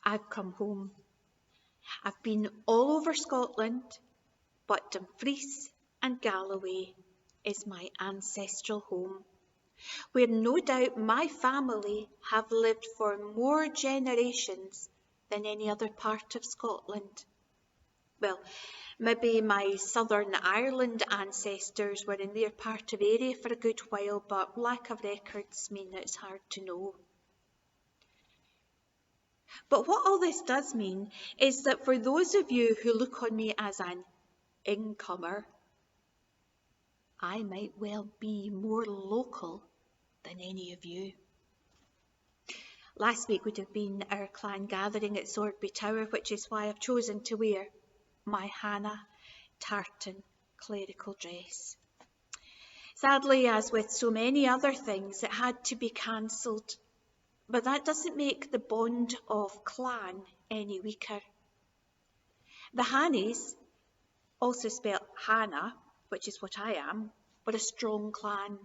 I've come home. I've been all over Scotland, but Dumfries and Galloway is my ancestral home, where no doubt my family have lived for more generations than any other part of Scotland. Well, maybe my Southern Ireland ancestors were in their part of area for a good while, but lack of records mean that it's hard to know. But what all this does mean is that for those of you who look on me as an incomer, I might well be more local than any of you. Last week would have been our clan gathering at Sorby Tower, which is why I've chosen to wear my Hannah tartan clerical dress. Sadly, as with so many other things, it had to be cancelled, but that doesn't make the bond of clan any weaker. The Hannies, also spelled Hannah, which is what I am, were a strong clan.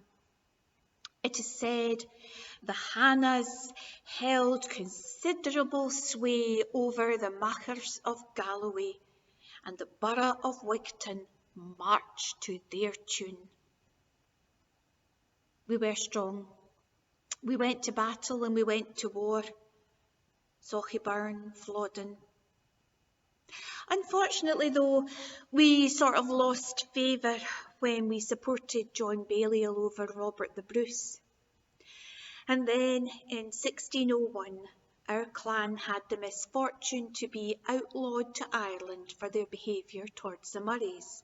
It is said the Hannahs held considerable sway over the Machars of Galloway, and the borough of Wigton marched to their tune. We were strong. We went to battle and we went to war. Sauchieburn, Flodden. Unfortunately, though, we sort of lost favour when we supported John Balliol over Robert the Bruce. And then in 1601, our clan had the misfortune to be outlawed to Ireland for their behaviour towards the Murrays.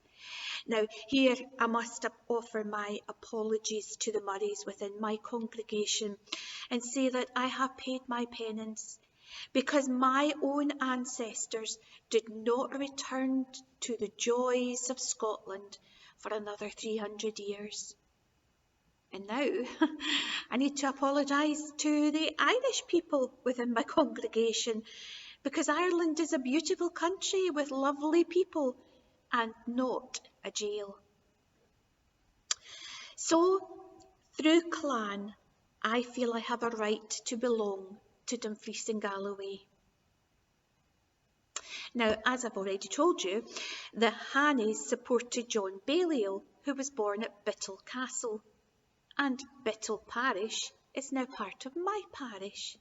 Now, here I must offer my apologies to the Murrays within my congregation and say that I have paid my penance, because my own ancestors did not return to the joys of Scotland for another 300 years. And now I need to apologise to the Irish people within my congregation, because Ireland is a beautiful country with lovely people and not a jail. So, through clan, I feel I have a right to belong to Dumfries and Galloway. Now, as I've already told you, the Hannies supported John Balliol, who was born at Bittle Castle, and Bittle parish is now part of my parish.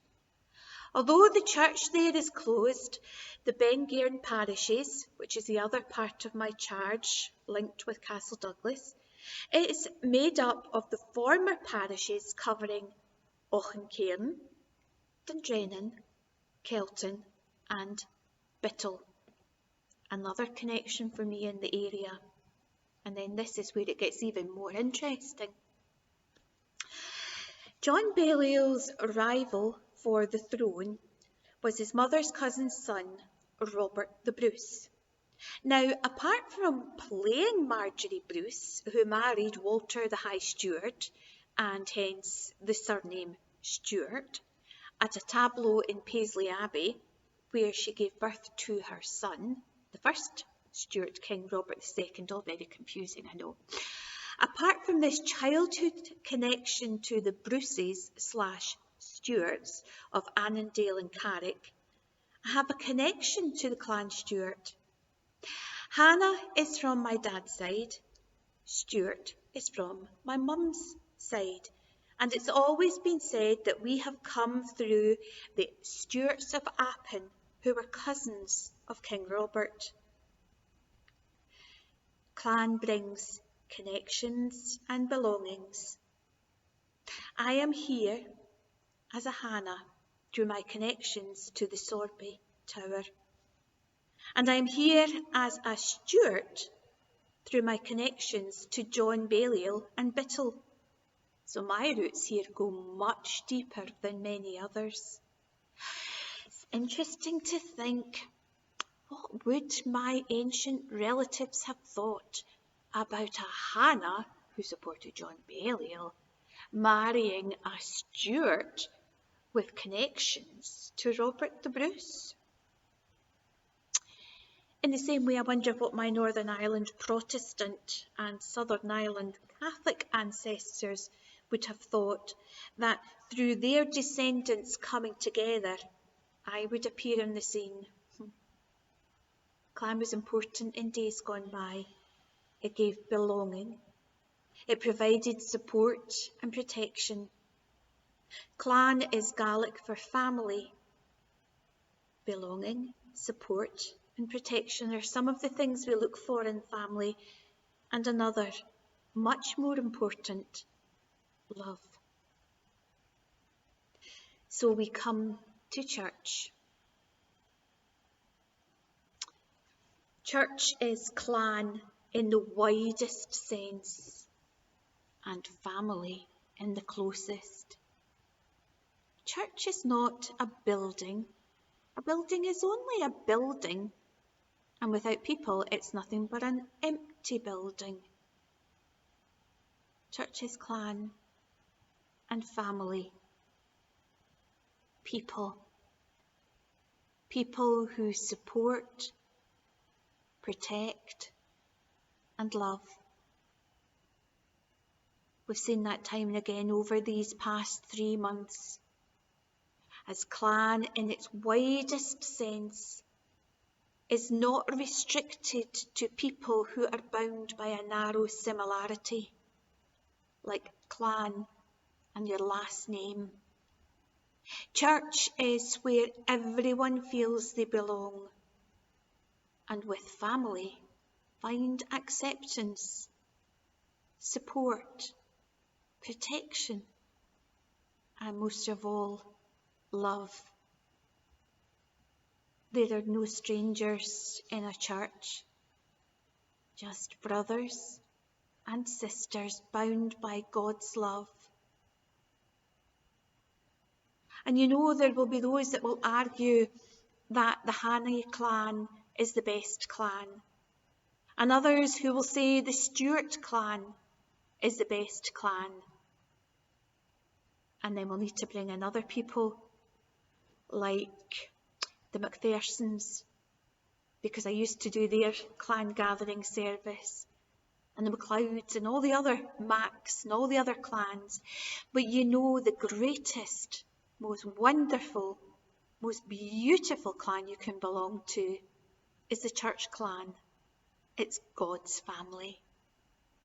Although the church there is closed, the Bengairn parishes, which is the other part of my charge linked with Castle Douglas, is made up of the former parishes covering Auchencairn, Dundrennan, Kelton and Bittle. Another connection for me in the area. And then this is where it gets even more interesting. John Balliol's rival for the throne was his mother's cousin's son, Robert the Bruce. Now, apart from playing Marjorie Bruce, who married Walter the High Steward, and hence the surname Stewart, at a tableau in Paisley Abbey, where she gave birth to her son, the first Stuart King, Robert II, all very confusing, I know. Apart from this childhood connection to the Bruces / Stuarts of Annandale and Carrick, I have a connection to the clan Stuart. Hannah is from my dad's side, Stuart is from my mum's side, and it's always been said that we have come through the Stuarts of Appin, who were cousins of King Robert. Clan brings connections and belongings. I am here as a Hannah through my connections to the Sorby Tower. And I am here as a Stuart through my connections to John Balliol and Bittle. So my roots here go much deeper than many others. It's interesting to think, what would my ancient relatives have thought about a Hannah who supported John Balliol marrying a Stuart with connections to Robert the Bruce? In the same way, I wonder what my Northern Ireland Protestant and Southern Ireland Catholic ancestors would have thought, that through their descendants coming together, I would appear on the scene. Clan was important in days gone by. It gave belonging. It provided support and protection. Clan is Gaelic for family. Belonging, support, and protection are some of the things we look for in family, and another, much more important, love. So we come to church. Church is clan in the widest sense, and family in the closest. Church is not a building. A building is only a building, and without people it's nothing but an empty building. Church is clan and family. People. People who support, protect, and love. We've seen that time and again over these past 3 months. As clan in its widest sense is not restricted to people who are bound by a narrow similarity, like clan and your last name. Church is where everyone feels they belong, and with family find acceptance, support, protection, and most of all, love. There are no strangers in a church, just brothers and sisters bound by God's love. And you know there will be those that will argue that the Hannay clan is the best clan, and others who will say the Stuart clan is the best clan. And then we'll need to bring in other people like the McPhersons, because I used to do their clan gathering service, and the McLeods and all the other Macs and all the other clans. But you know, the greatest, most wonderful, most beautiful clan you can belong to is the church clan. It's God's family.